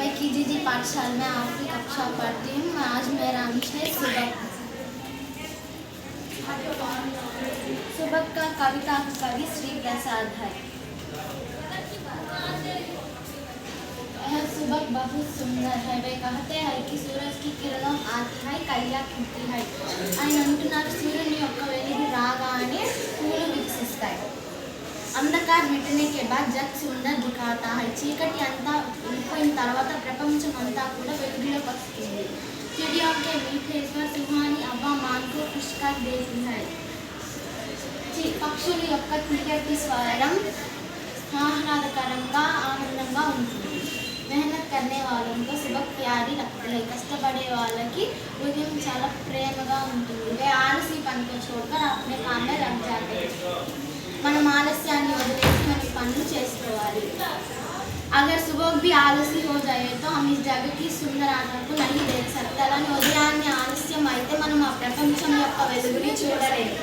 मैं KGG पाठशाला में 8वीं कक्षा पढ़ती हूँ। आज मेरा विषय सुबक। सुबक का कविता कवि श्री प्रसाद है। यह सुबक बहुत सुंदर है। वे कहते हैं कि सूरज की किरणों आती है, कलियां खिलती है। ఆయన అంటున్నారు సూర్యుని యొక్క వెలుగు రాగానే పూలు వికసిస్తాయి. अंधकार मिटने के बाद जग सुंदर दिखाता है. చీకటి అంతా వెళ్ళిపోయిన తర్వాత ప్రపంచం అంతా కూడా వెలుగులోకి వస్తుంది. चिड़ियों के मीठे स्वर सुहानी हवा मान को खुश कर देती है. పక్షుల యొక్క తీయటి స్వరం ఆహ్లాదకరంగా ఆనందంగా ఉంటుంది. मेहनत करने वालों को सुबह प्यारी लगती है. कष्टपड़े వాళ్ళకి ఉదయం చాలా ప్రేమగా ఉంటుంది. वे आलसी पन को छोड़कर अपने काम में लग जाते हैं. మనం ఆలస్యాన్ని వదిలేసి మన పనులు చేసుకోవాలి. अगर सुबह भी आलसी हो जाए तो हम इस जगह की सुंदरता को नहीं देख सकते. అలానే ఉదయాన్నే ఆలస్యం అయితే మనం ఆ ప్రపంచం యొక్క వెలుగుని చూడలేము.